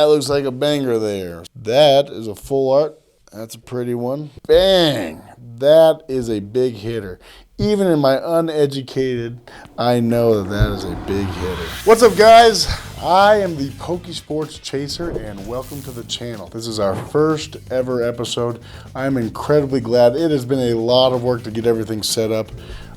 looks like a banger there. That is a full art. That's a pretty one. Bang! That is a big hitter. Even in my uneducated, I know that that is a big hitter. What's up, guys? I am the Pokesports Chaser, and welcome to the channel. This is our first ever episode. I'm incredibly glad. It has been a lot of work to get everything set up.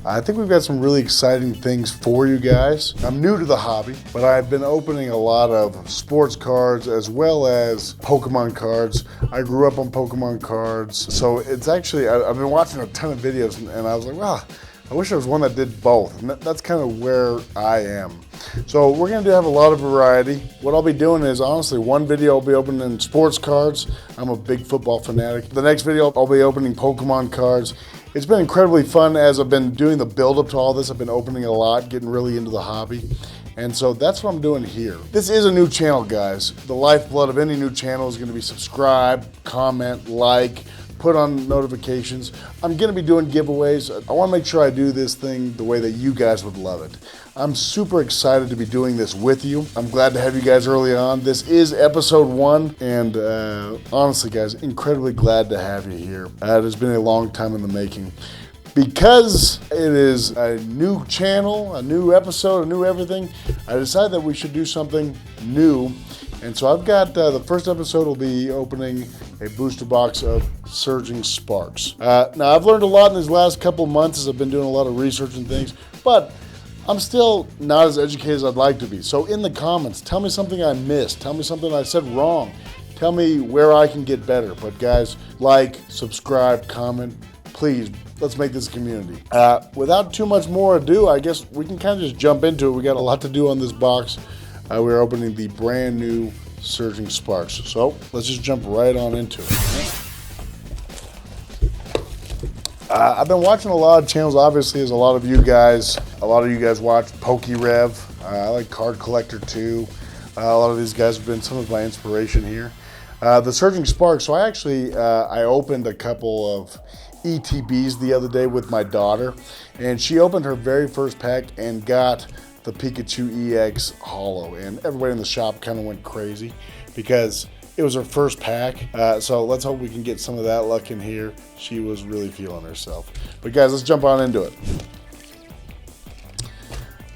I think we've got some really exciting things for you guys. I'm new to the hobby, but I've been opening a lot of sports cards as well as Pokemon cards. I grew up on Pokemon cards, so it's actually, I've been watching a ton of videos and I was like, wow, I wish there was one that did both. And that's kind of where I am. So we're going to have a lot of variety. What I'll be doing is, honestly, one video I'll be opening sports cards. I'm a big football fanatic. The next video I'll be opening Pokemon cards. It's been incredibly fun as I've been doing the build up to all this. I've been opening a lot, getting really into the hobby. And so that's what I'm doing here. This is a new channel, guys. The lifeblood of any new channel is going to be subscribe, comment, like, put on notifications. I'm going to be doing giveaways. I want to make sure I do this thing the way that you guys would love it. I'm super excited to be doing this with you. I'm glad to have you guys early on. This is episode 1, and honestly, guys, incredibly glad to have you here. It has been a long time in the making. Because it is a new channel, a new episode, a new everything, I decided that we should do something new. And so I've got, the first episode will be opening a booster box of Surging Sparks. Now, I've learned a lot in these last couple months as I've been doing a lot of research and things, but I'm still not as educated as I'd like to be. So in the comments, tell me something I missed. Tell me something I said wrong. Tell me where I can get better. But guys, like, subscribe, comment, please. Let's make this a community. Without too much more ado, I guess we can kind of just jump into it. We got a lot to do on this box. We're opening the brand new Surging Sparks. So let's just jump right on into it. I've been watching a lot of channels, obviously, as a lot of you guys watch PokeRev. I like Card Collector too. A lot of these guys have been some of my inspiration here. The Surging Sparks, so I opened a couple of ETBs the other day with my daughter, and she opened her very first pack and got the Pikachu EX Holo, and everybody in the shop kind of went crazy because it was her first pack. So let's hope we can get some of that luck in here. She was really feeling herself. But guys, let's jump on into it.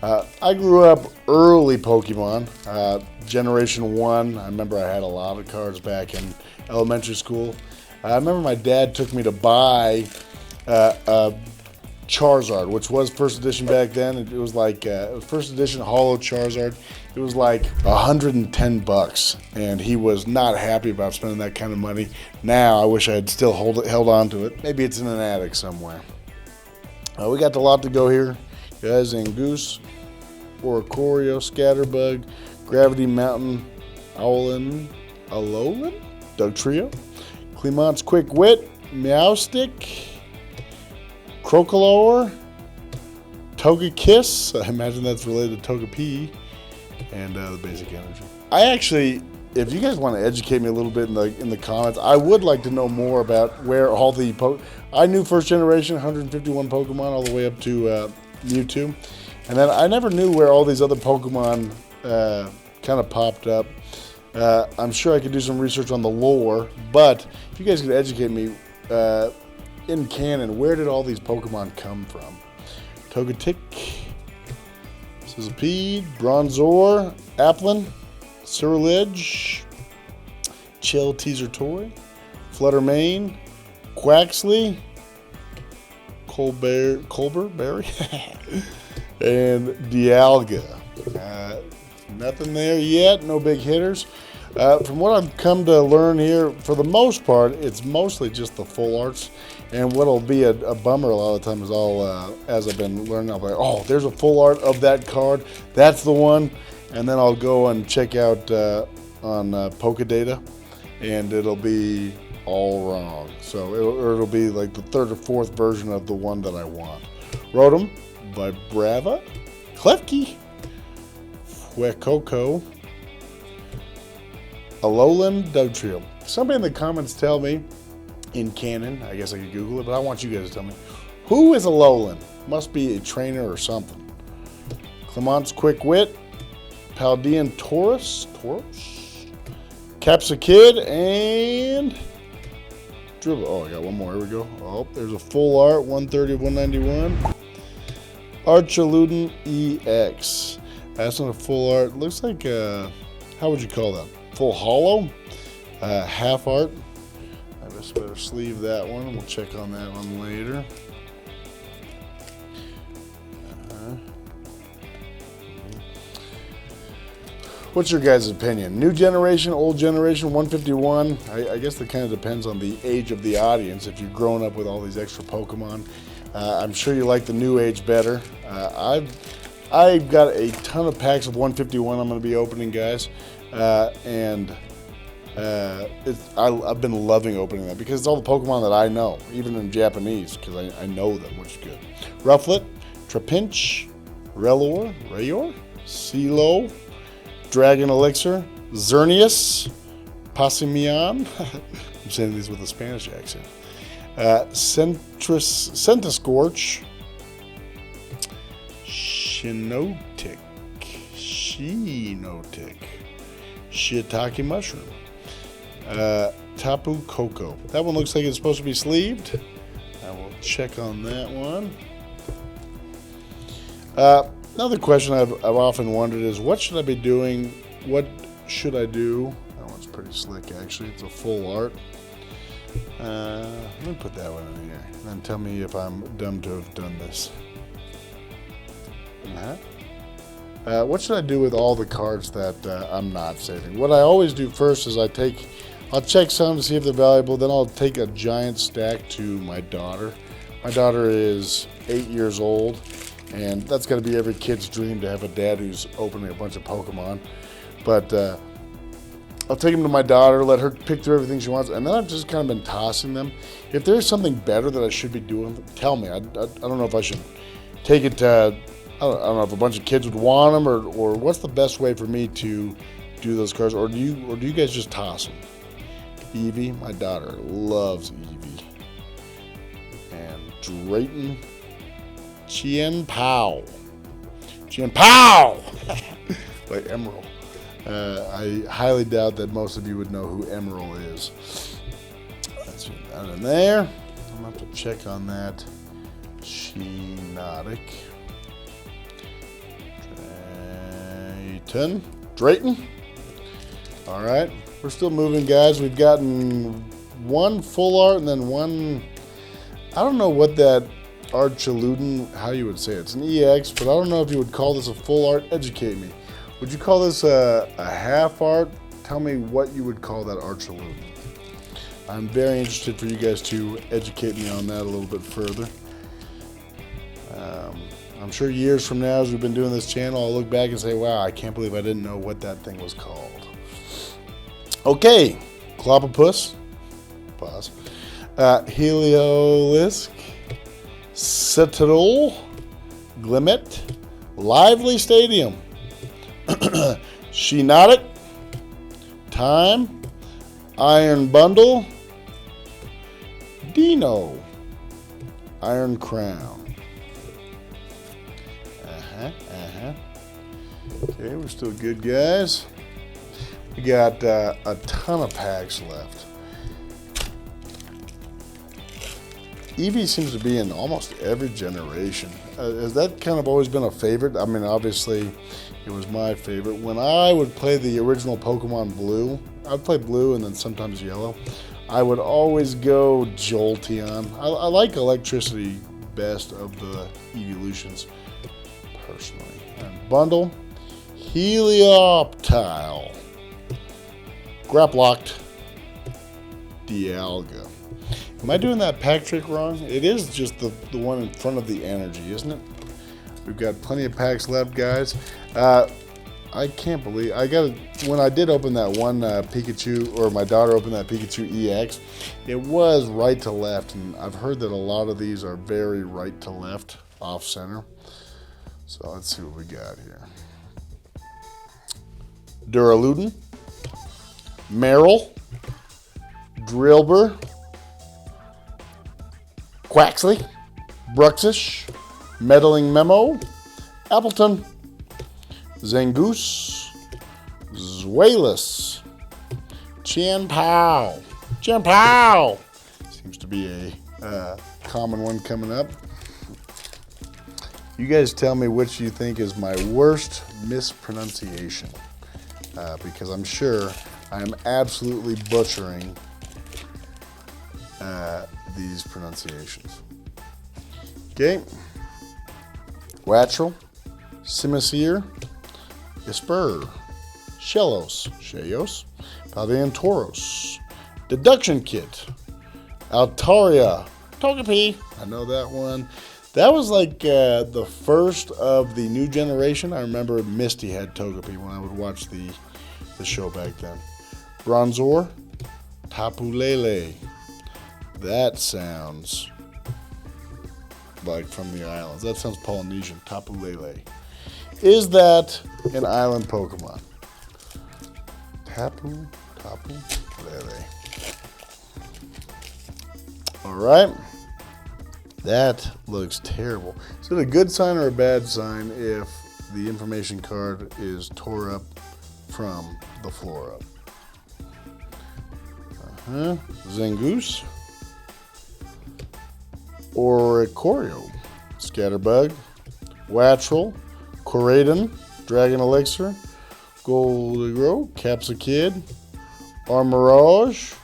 I grew up early Pokemon, Generation 1. I remember I had a lot of cards back in elementary school. I remember my dad took me to buy Charizard, which was first edition back then. It was like first edition Holo Charizard. It was like $110, and he was not happy about spending that kind of money. Now I wish I had still held on to it. Maybe it's in an attic somewhere. We got a lot to go here, guys. Angoose, Oricorio, Scatterbug, Gravity Mountain, Alolan, Dugtrio, Clemont's Quick Wit, Meowstic, Crocolore, Togekiss, I imagine that's related to Togepi, and the basic energy. I actually, if you guys want to educate me a little bit in the comments, I would like to know more about where all the I knew first generation, 151 Pokemon, all the way up to Mewtwo, and then I never knew where all these other Pokemon kind of popped up. I'm sure I could do some research on the lore, but if you guys could educate me, in canon, where did all these Pokemon come from? Togetic, Sizzlipede, Bronzor, Applin, Ceruledge, Chill Teaser Toy, Fluttermane, Quaxley, Colberberry, and Dialga. Nothing there yet, no big hitters. From what I've come to learn here, for the most part, it's mostly just the full arts. And what'll be a bummer a lot of times is as I've been learning, I'll be like, oh, there's a full art of that card. That's the one. And then I'll go and check out on Pokedata, and it'll be all wrong. So it'll be like the third or fourth version of the one that I want. Rotom, Vibrava, Klefki, Fuecoco, Alolan, Dugtrio. Somebody in the comments tell me, in canon, I guess I could Google it, but I want you guys to tell me, who is Alolan? Must be a trainer or something. Clemont's Quick Wit, Paldean Taurus, Capsicid and Dribble. Oh, I got one more. Here we go. Oh, there's a full art, 130 of 191. Archaludon EX. That's not a full art. Looks like, how would you call that? Full hollow? Half art. I just better sleeve that one. We'll check on that one later. What's your guys' opinion? New generation, old generation, 151? I guess that kind of depends on the age of the audience. If you've grown up with all these extra Pokemon, I'm sure you like the new age better. I've got a ton of packs of 151 I'm going to be opening, guys. I've been loving opening that because it's all the Pokemon that I know, even in Japanese, because I know them, which is good. Rufflet, Trapinch, Rayor, Silo, Dragon Elixir, Xerneas, Passimian. I'm saying these with a Spanish accent. Centiskorch, Shinotic, Shiitake Mushroom, Tapu Koko. That one looks like it's supposed to be sleeved. I will check on that one. Another question I've often wondered is, what should I be doing? What should I do? That one's pretty slick, actually. It's a full art. Let me put that one in here, and then tell me if I'm dumb to have done this. What should I do with all the cards that I'm not saving? What I always do first is I'll check some to see if they're valuable. Then I'll take a giant stack to my daughter. My daughter is 8 years old. And that's got to be every kid's dream, to have a dad who's opening a bunch of Pokemon. But I'll take them to my daughter, let her pick through everything she wants, and then I've just kind of been tossing them. If there's something better that I should be doing, tell me. I don't know if I should take it to, I don't know if a bunch of kids would want them, or what's the best way for me to do those cards, or do you guys just toss them? Eevee, my daughter loves Eevee. And Drayton. Chien Pao by Emerald. I highly doubt that most of you would know who Emerald is. Let's put that in there. I'm going to have to check on that. Chinotic. Drayton. All right. We're still moving, guys. We've gotten one full art and then one, I don't know what that Archaludon, how you would say it. It's an EX, but I don't know if you would call this a full art. Educate me. Would you call this a half art? Tell me what you would call that Archaludon. I'm very interested for you guys to educate me on that a little bit further. I'm sure years from now, as we've been doing this channel, I'll look back and say, wow, I can't believe I didn't know what that thing was called. Okay, Clobbopus. Pause. Heliolisk. Citadel, Glimmet, Lively Stadium, Shinotic, Time, Iron Bundle, Dino, Iron Crown. Okay, we're still good, guys. We got a ton of packs left. Eevee seems to be in almost every generation. Has that kind of always been a favorite? I mean, obviously, it was my favorite. When I would play the original Pokemon Blue, I'd play Blue and then sometimes Yellow, I would always go Jolteon. I like Electricity best of the evolutions, personally. And Bundle, Helioptile, Graplocked, Dialga. Am I doing that pack trick wrong? It is just the one in front of the energy, isn't it? We've got plenty of packs left, guys. I can't believe when I did open that one Pikachu, or my daughter opened that Pikachu EX, it was right to left, and I've heard that a lot of these are very right to left, off center. So let's see what we got here. Duraludon, Meryl, Drillbur, Quaxley, Bruxish, Meddling Memo, Appleton, Zangoose, Zweilous, Chien Pao. Chien Pao. Seems to be a common one coming up. You guys tell me which you think is my worst mispronunciation, because I'm sure I'm absolutely butchering these pronunciations. Okay. Wattrel, Simisear, Isper, Shellos, Shayos, Paldeantoros, Deduction Kit, Altaria, Togepi. I know that one. That was like the first of the new generation. I remember Misty had Togepi when I would watch the show back then. Bronzor, Tapu Lele. That sounds like from the islands. That sounds Polynesian. Tapu Lele. Is that an island Pokemon? Tapu Lele. All right. That looks terrible. Is it a good sign or a bad sign if the information card is tore up from the floor up? Zangoose. Oricorio. Scatterbug. Wattrel. Koraidon. Dragon Elixir. Goldigro. Capsakid. Armorage.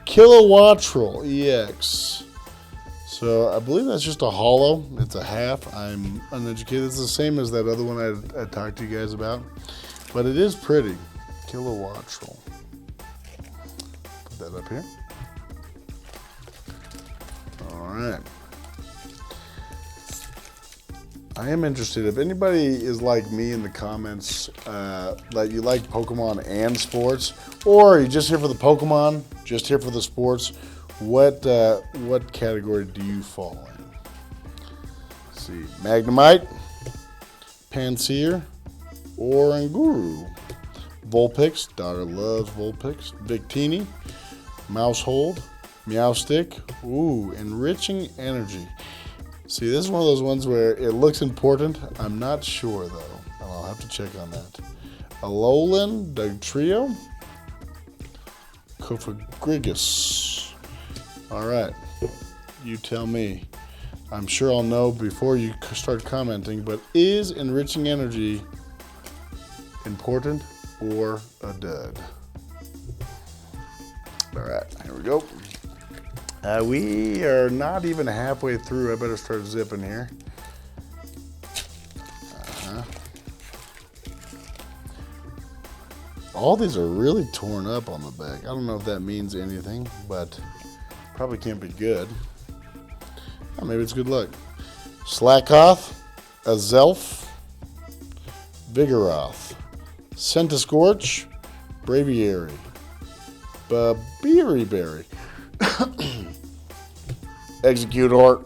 Kilowattrel EX. So I believe that's just a holo. It's a half. I'm uneducated. It's the same as that other one I talked to you guys about. But it is pretty. Kilowattrel. Put that up here. Alright. I am interested. If anybody is like me in the comments, that you like Pokemon and sports, or you're just here for the Pokemon, just here for the sports, what category do you fall in? Let's see. Magnemite, Pansear, Oranguru, Vulpix, daughter loves Vulpix, Victini, Mousehold, Meowstic, ooh, Enriching Energy. See, this is one of those ones where it looks important. I'm not sure, though. I'll have to check on that. Alolan, Dugtrio, Cofagrigus. All right, you tell me. I'm sure I'll know before you start commenting, but is Enriching Energy important or a dud? All right, here we go. We are not even halfway through. I better start zipping here. All these are really torn up on the back. I don't know if that means anything, but probably can't be good. Oh, maybe it's good luck. Slackoth, Azelf, Vigoroth, Centiskorch, Braviary, Babiri, Executor,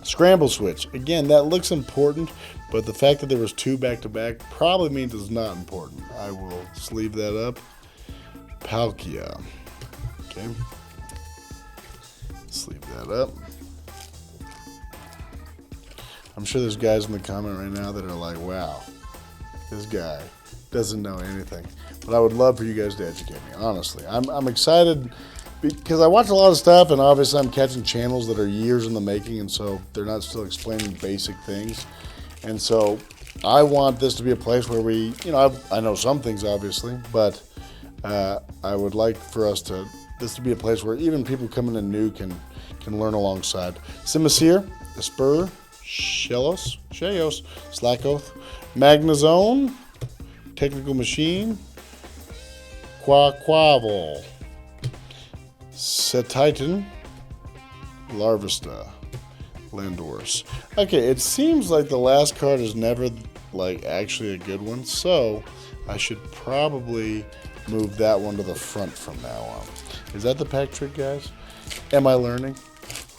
Scramble Switch. Again, that looks important, but the fact that there was two back-to-back probably means it's not important. I will sleeve that up. Palkia. Okay. Sleeve that up. I'm sure there's guys in the comment right now that are like, wow, this guy doesn't know anything. But I would love for you guys to educate me, honestly. I'm excited because I watch a lot of stuff, and obviously I'm catching channels that are years in the making, and so they're not still explaining basic things. And so I want this to be a place where we, I know some things, obviously, but I would like for this to be a place where even people coming in new can learn alongside. Simisear, Espurr, Shayos, Slackoth, Magnezone, Technical Machine, Quaquaval, Setitan, Larvesta, Landorus. Okay, it seems like the last card is never actually a good one, so I should probably move that one to the front from now on. Is that the pack trick, guys? Am I learning?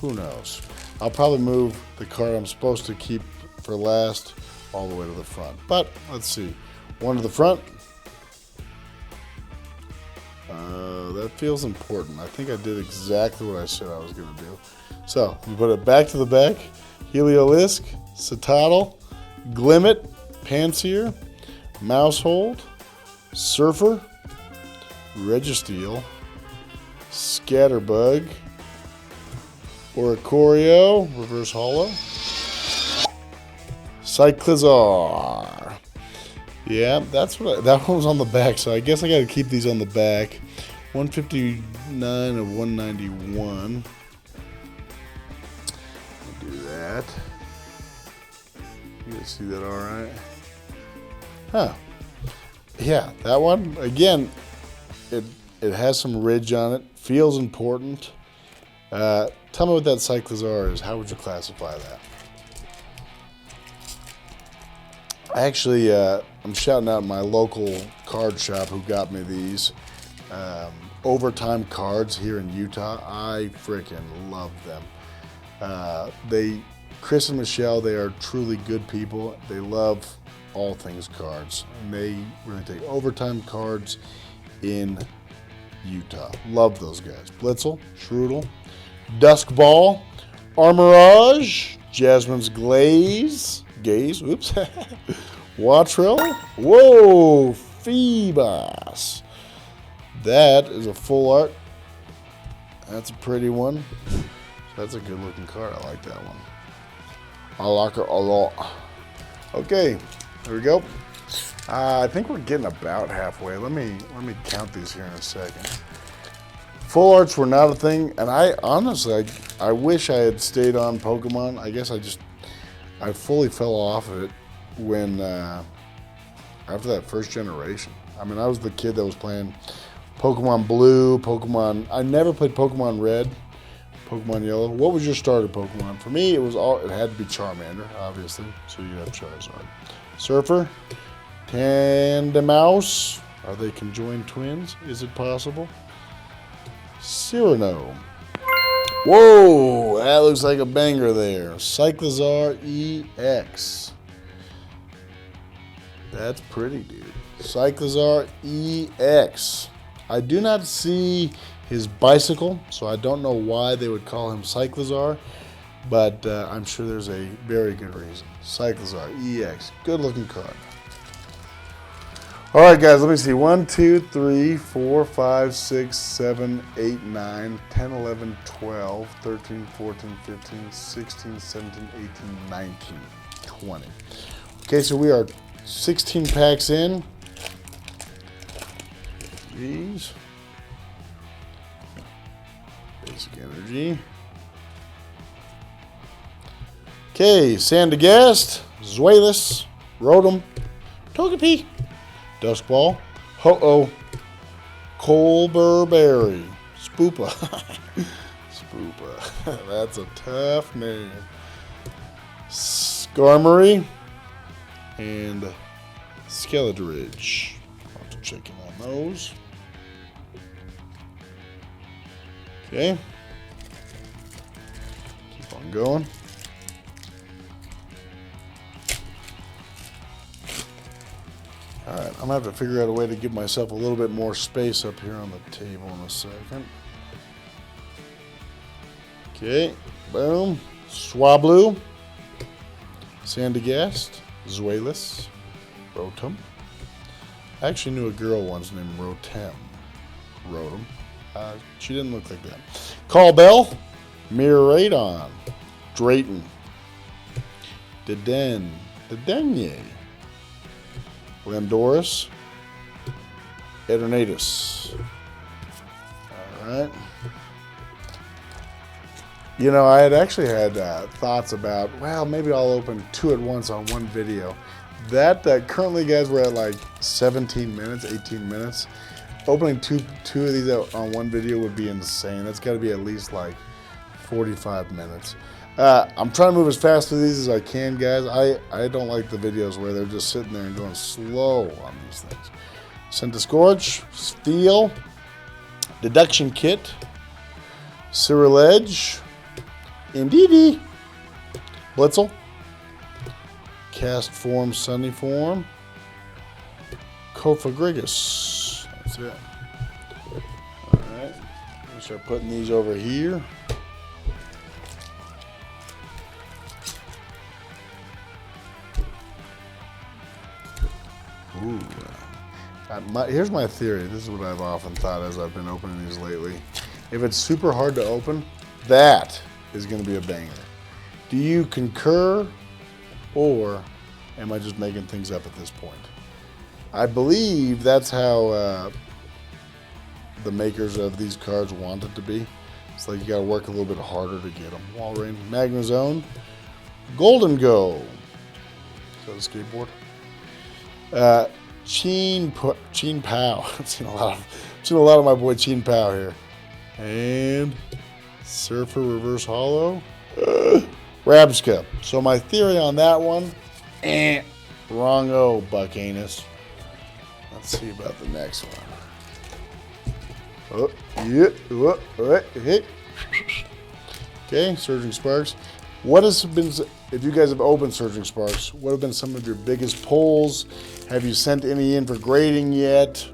Who knows? I'll probably move the card I'm supposed to keep for last all the way to the front. But let's see. One to the front. That feels important. I think I did exactly what I said I was going to do. So, we put it back to the back. Heliolisk, Citadel, Glimmet, Pansear, Mousehold, Surfer, Registeel, Scatterbug, Oricorio, reverse holo, Cyclizar. Yeah, that's what that one was on the back, so I guess I got to keep these on the back. 159 of 191. Do that. You guys see that all right? Huh. Yeah, that one, again, it has some ridge on it. Feels important. Tell me what that Cyclizar is. How would you classify that? Actually, I'm shouting out my local card shop who got me these overtime cards here in Utah. I freaking love them. Chris and Michelle, they are truly good people. They love all things cards, and they really take overtime cards in Utah. Love those guys. Blitzel, Strudel, Duskball, Armorage, Jasmine's Gaze, oops, Watrel, whoa, Phoebus. That is a full art. That's a pretty one. That's a good looking card. I like that one. I like it a lot. Okay, there we go. I think we're getting about halfway. Let me count these here in a second. Full arts were not a thing, and I honestly, I wish I had stayed on Pokemon. I guess I fully fell off of it when after that first generation. I mean, I was the kid that was playing Pokemon Blue, I never played Pokemon Red, Pokemon Yellow. What was your starter Pokemon? For me, it had to be Charmander, obviously. So you have Charizard. Surfer, Tandemaus. Are they conjoined twins? Is it possible? Cyrano. Whoa, that looks like a banger there. Cyclizar EX. That's pretty, dude. Cyclizar EX. I do not see his bicycle, so I don't know why they would call him Cyclizar, but I'm sure there's a very good reason. Cyclizar EX. Good looking card. All right, guys, let me see. 1, 2, 3, 4, 5, 6, 7, 8, 9, 10, 11, 12, 13, 14, 15, 16, 17, 18, 19, 20. Okay, so we are 16 packs in. These. Basic energy. Okay, Sandagast, Zweilous, Rotom, Togepi, Duskball, Ho-Oh, Colberberry, Spoopa. Spoopa. That's a tough name. Skarmory and Skeletorridge. I'll have to check in on those. Okay. Keep on going. Alright, I'm going to have to figure out a way to give myself a little bit more space up here on the table in a second. Okay, boom. Swablu, Sandagast, Zweilous, Rotom. I actually knew a girl once named Rotem. Rotom. She didn't look like that. Callbell, Miraidon, Drayton, Dedenne, Landorus, Eternatus. Alright. You know, I had actually had thoughts about, well, maybe I'll open 2 at once on one video. That currently, guys, we're at like 17 minutes, 18 minutes. Opening two of these out on one video would be insane. That's got to be at least like 45 minutes. I'm trying to move as fast through these as I can, guys. I don't like the videos where they're just sitting there and going slow on these things. Centiskorch, Steel, Deduction Kit, Cyriledge, Indeedee, Blitzel, Cast Form, Sunny Form, Cofagrigus. That's it. Alright, we'll start putting these over here. Ooh, Here's my theory. This is what I've often thought as I've been opening these lately. If it's super hard to open, that is going to be a banger. Do you concur, or am I just making things up at this point? I believe that's how the makers of these cards want it to be. It's like you got to work a little bit harder to get them. Walrein, Magnezone, Golden Go. Is that a skateboard? Cheen Pow. I've seen a lot of my boy Cheen Pow here. And Surfer Reverse Hollow. Rabsca. So my theory on that one, wrong-o, Buckanus. Let's see about the next one. Okay, Surging Sparks. What has been, if you guys have opened Surging Sparks, what have been some of your biggest pulls? Have you sent any in for grading yet?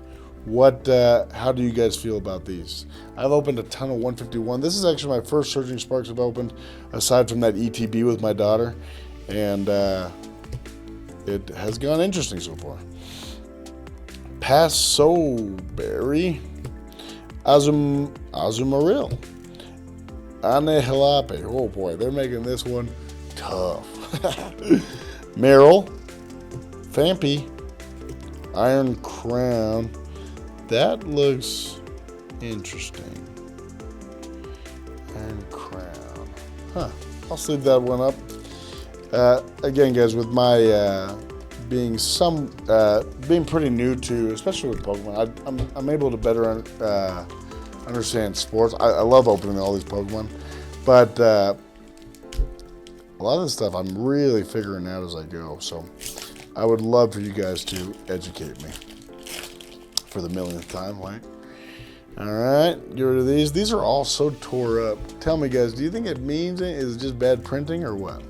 How do you guys feel about these? I've opened a ton of 151. This is actually my first Surging Sparks I've opened, aside from that ETB with my daughter. And it has gone interesting so far. Passoberry, Azumaril, Anehelape. Oh boy, they're making this one tough. Meryl, Fampi, Iron Crown. That looks interesting. Iron Crown. Huh. I'll sleeve that one up. Again, guys, with my being pretty new to, especially with Pokemon, I'm able to better understand sports. I love opening all these Pokemon, but a lot of this stuff I'm really figuring out as I go. So I would love for you guys to educate me for the millionth time, right? All right, get rid of these. These are all so tore up. Tell me, guys, do you think it means it? Is it just bad printing or what?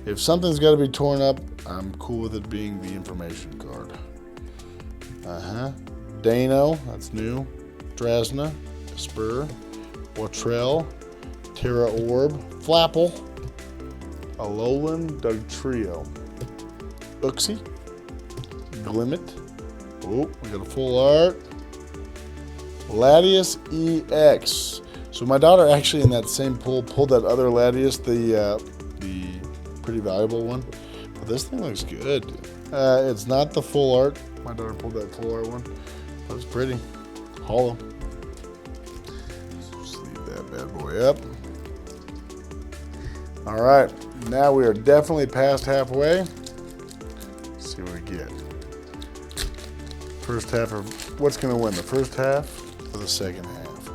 If something's got to be torn up, I'm cool with it being the information card. Dano, that's new. Drasna, Spur, Watrell, Terra Orb, Flapple, Alolan Dugtrio, Uxie, Glimmet. Oh, we got a full art. Latias EX. So my daughter actually in that same pull pulled that other Latias, the pretty valuable one. But this thing looks good. It's not the full art. My daughter pulled that full art one. But it's pretty. Hollow. Just leave that bad boy up. All right, now we are definitely past halfway. Let's see what we get. First half of what's going to win, the first half or the second half?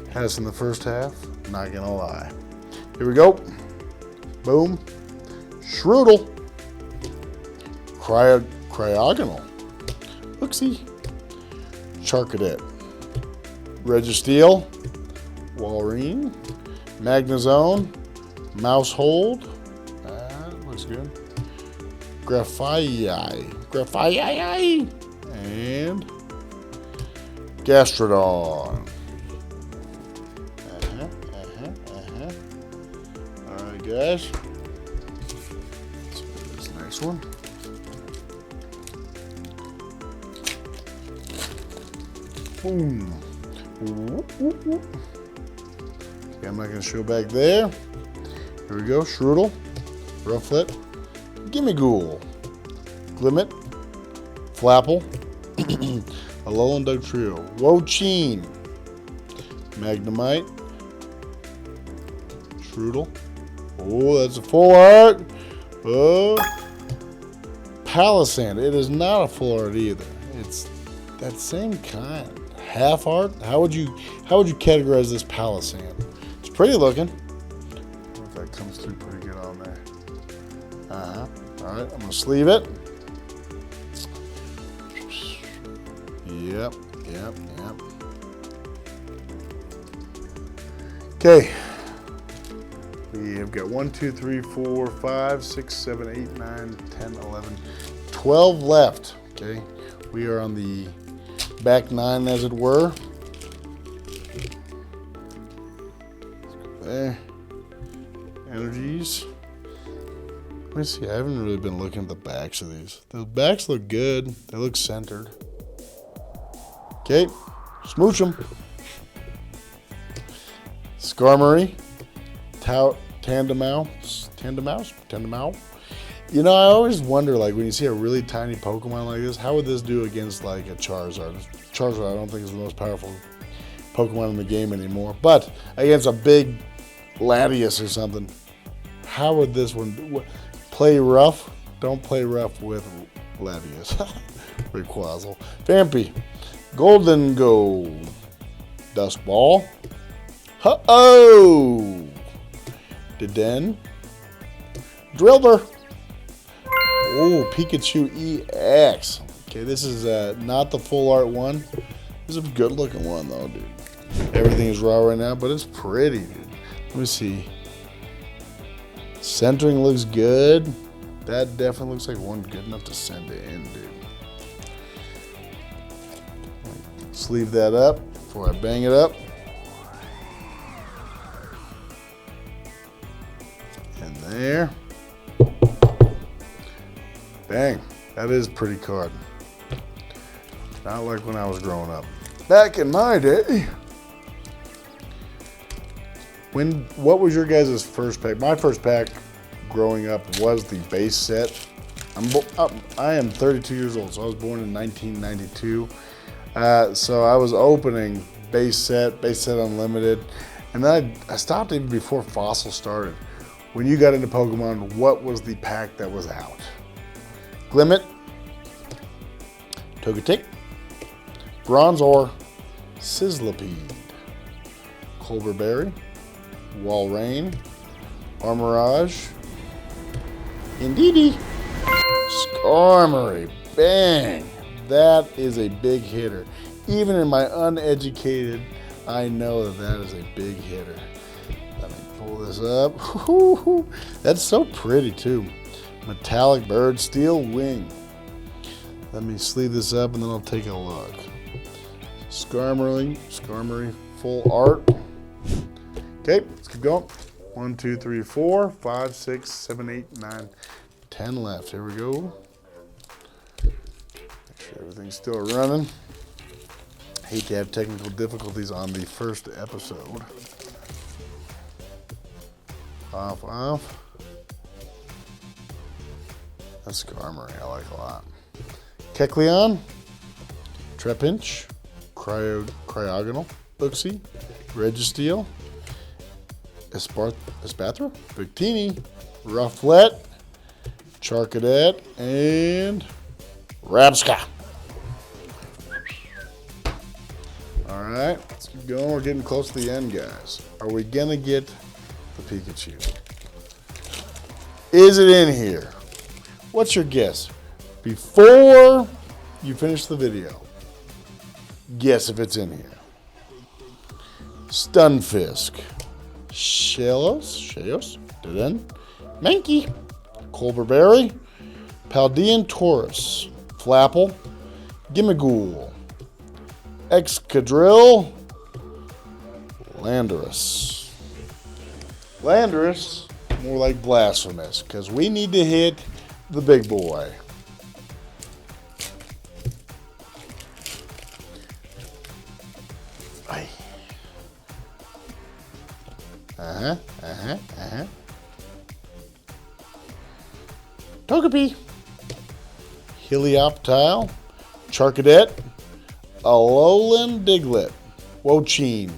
Has in the first half, not going to lie. Here we go. Boom. Shroodle. Cryogonal. Uxie. Charcadet. Registeel. Walrein. Magnezone. Mousehold. Looks good. Graphii. And Gastrodon. Alright, guys. Let's do this next one. Boom. Okay, I'm not going to show back there. Here we go. Shroodle. Rufflet. Gimmighoul. Glimmet. Flapple. Alolan Dugtrio. Wocheen. Magnemite. Shroodle. Oh, that's a full art. Oh. Palisand. It is not a full art either. It's that same kind. Half art? How would you categorize this Palisand? It's pretty looking. I don't know if that comes through pretty good on there. Alright, I'm gonna sleeve it. Yep. Okay. We have got 1, 2, 3, 4, 5, 6, 7, 8, 9, 10, 11, 12 left. Okay. We are on the back 9, as it were. There. Energies. Let me see. I haven't really been looking at the backs of these. The backs look good. They look centered. Okay, smooch him. Skarmory, Tandemau. You know, I always wonder, like, when you see a really tiny Pokemon like this, how would this do against, like, a Charizard? Charizard, I don't think is the most powerful Pokemon in the game anymore. But against a big Latias or something, how would this one play rough? Don't play rough with Latias. Rayquaza. Vampy. Golden Gold. Dusk Ball. Uh-oh! Deden. Drillbur. Oh, Pikachu EX. Okay, this is not the full art one. This is a good looking one though, dude. Everything is raw right now, but it's pretty, dude. Let me see. Centering looks good. That definitely looks like one good enough to send it in, dude. Sleeve that up before I bang it up. And there. Dang, that is a pretty card. Not like when I was growing up. Back in my day. What was your guys' first pack? My first pack growing up was the base set. I am 32 years old, so I was born in 1992. So I was opening base set unlimited, and then I stopped even before Fossil started. When you got into Pokemon, what was the pack that was out? Glimmet, Togetic, Bronzor, Sizzlipede, Colberberry, Walrein, Armorage, Indeedee, Skarmory. Bang! That is a big hitter. Even in my uneducated, I know that is a big hitter. Let me pull this up. That's so pretty too. Metallic Bird, Steel Wing. Let me sleeve this up and then I'll take a look. Skarmory, full art. Okay, let's keep going. 1, 2, 3, 4, 5, 6, 7, 8, 9, 10 left. Here we go. Make sure everything's still running. Hate to have technical difficulties on the first episode. Off. That's Skarmory, I like a lot. Kecleon, Trapinch, Cryogonal, Uxie, Registeel, Espathra, Victini, Rufflet, Charcadet, and Rabsca. All right, let's keep going. We're getting close to the end, guys. Are we gonna get the Pikachu? Is it in here? What's your guess? Before you finish the video, guess if it's in here. Stunfisk, Sheos, Deden, Mankey, Colberberry, Paldean Taurus, Flapple, Gimmighoul, Excadrill, Landorus. Landorus, more like blasphemous, because we need to hit the big boy. Togepi, Helioptile, Charcadet, Alolan Diglett, Wocheen,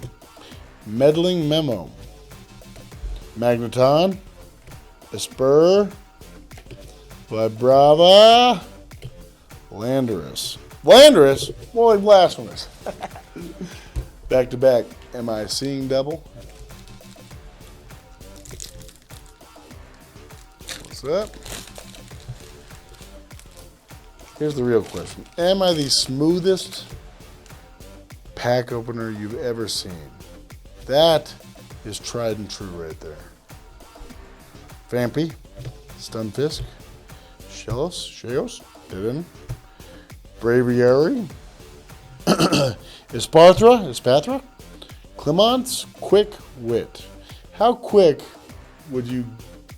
Meddling Memo, Magneton, Espurr, Vibrava, Landorus. Landorus? More like blasphemous. Back to back. Am I seeing double? What's up? Here's the real question. Am I the smoothest pack opener you've ever seen? That is tried and true right there. Vampy, Stunfisk, Sheos, Didden, Braviary, Espathra, Clemont's Quick Wit. How quick would you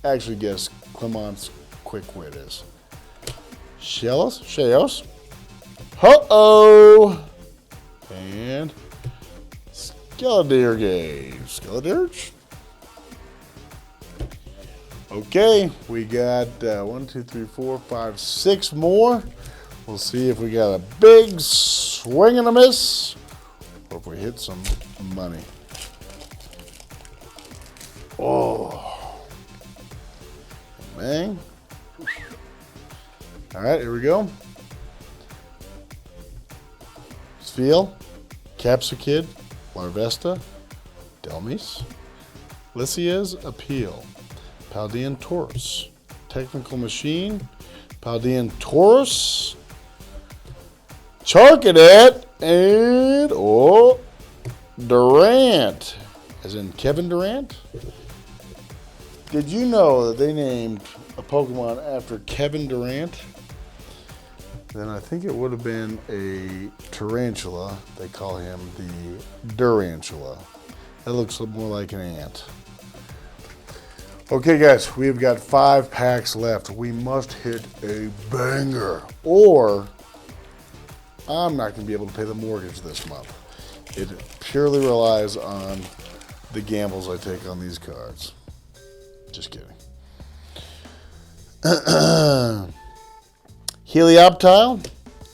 actually guess Clemont's Quick Wit is? Sheos. Uh-oh. Skeledirge. Okay, we got 1, 2, 3, 4, 5, 6 more. We'll see if we got a big swing and a miss, or if we hit some money. Oh, bang. All right, here we go. Spheal, Capsukid, Larvesta, Delmis, Lysia's Appeal, Paldean Taurus, Technical Machine, Paldean Taurus, Charcadet, and Durant, as in Kevin Durant. Did you know that they named a Pokemon after Kevin Durant? Then I think it would have been a tarantula. They call him the Durantula. That looks more like an ant. Okay, guys, we've got 5 packs left. We must hit a banger, or I'm not going to be able to pay the mortgage this month. It purely relies on the gambles I take on these cards. Just kidding. Helioptile,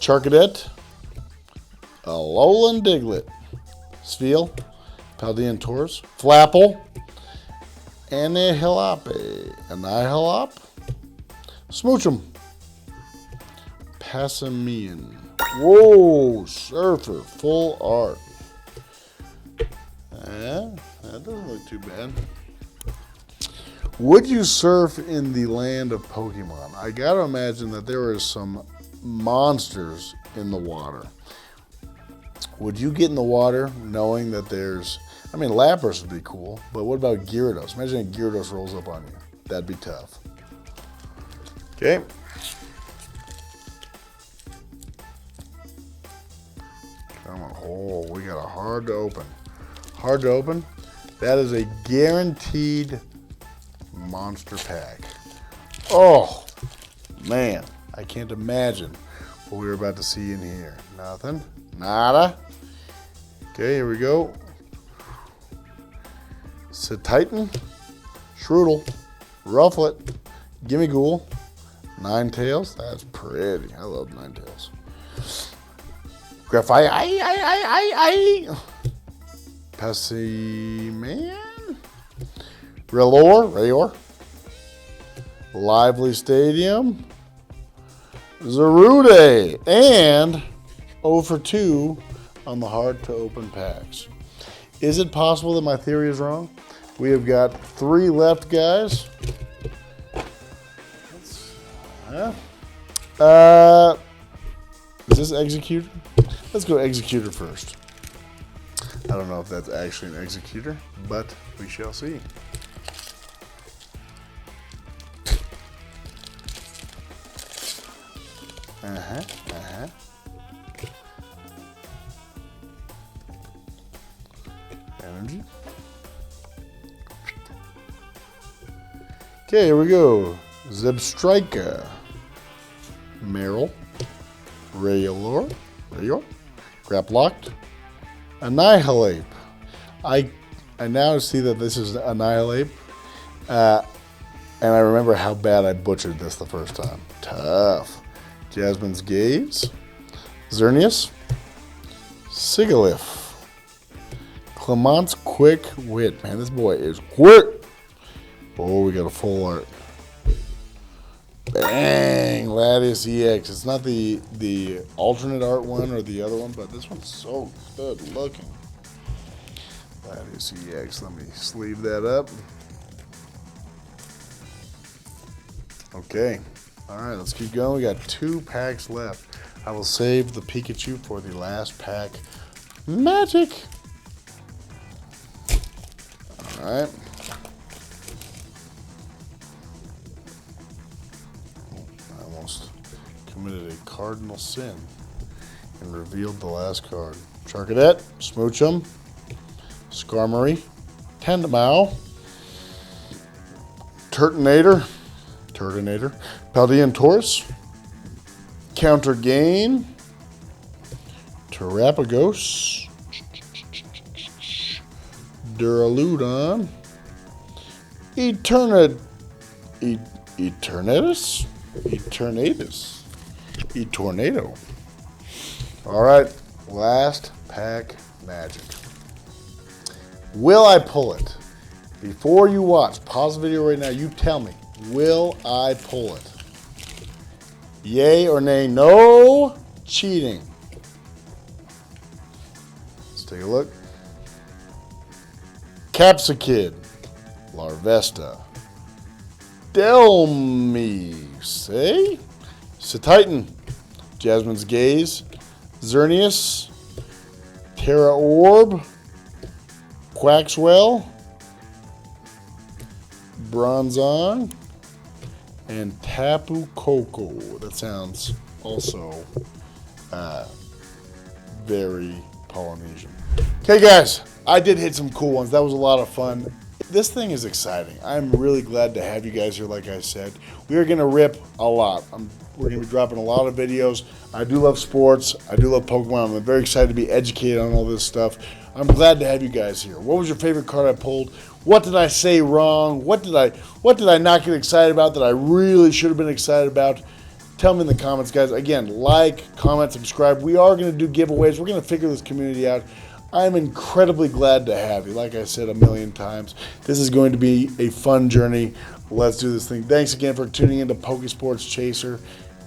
Charcadet, Alolan Diglett, Spheal, Paldean Taurus, Flapple, Annihilop, Smoochum, Passimian. Whoa, Surfer, full art. Yeah, that doesn't look too bad. Would you surf in the land of Pokemon? I gotta imagine that there is some monsters in the water. Would you get in the water knowing that there's... I mean, Lapras would be cool, but what about Gyarados? Imagine a Gyarados rolls up on you. That'd be tough. Okay. Come on. Oh, we got a hard to open. Hard to open. That is a guaranteed monster pack. Oh, man. I can't imagine what we're about to see in here. Nothing. Nada. Okay, here we go. Titan, Shroodle, Rufflet, Gimmighoul, Ninetales. That's pretty. I love Ninetales. Graphite, Passimian, Rayor, Lively Stadium, Zarude, and 0 for 2 on the hard to open packs. Is it possible that my theory is wrong? We have got 3 left, guys. Is this Executor? Let's go Executor first. I don't know if that's actually an Executor, but we shall see. Energy. Okay, here we go. Zebstrika, Meryl, Rayor, Graplocked, Annihilate. I now see that this is Annihilate, and I remember how bad I butchered this the first time. Tough. Jasmine's Gaze, Xerneas, Sigilyph, Clement's Quick Wit. Man, this boy is quick. Oh, we got a full art. Bang! Latias EX. It's not the alternate art one or the other one, but this one's so good looking. Latias EX. Let me sleeve that up. Okay. All right, let's keep going. We got 2 packs left. I will save the Pikachu for the last pack. Magic. All right. I almost committed a cardinal sin and revealed the last card. Charcadet, Smoochum, Skarmory, Tandemau, Turtonator, Paldean Taurus, Counter Gain, Terapagos, Duraludon, Eternatus. All right, last pack magic. Will I pull it? Before you watch, pause the video right now. You tell me, will I pull it? Yay or nay? No cheating. Let's take a look. Capsakid, Larvesta, Delmise, Cetitan, Jasmine's Gaze, Xerneas, Terra Orb, Quaxwell, Bronzong, and Tapu Koko. That sounds also very Polynesian. Okay, guys, I did hit some cool ones. That was a lot of fun. This thing is exciting. I'm really glad to have you guys here, like I said. We are going to rip a lot. We're going to be dropping a lot of videos. I do love sports. I do love Pokemon. I'm very excited to be educated on all this stuff. I'm glad to have you guys here. What was your favorite card I pulled? What did I say wrong? What did I not get excited about that I really should have been excited about? Tell me in the comments, guys. Again, like, comment, subscribe. We are going to do giveaways. We're going to figure this community out. I'm incredibly glad to have you. Like I said a million times, this is going to be a fun journey. Let's do this thing. Thanks again for tuning into Pokesports Chaser.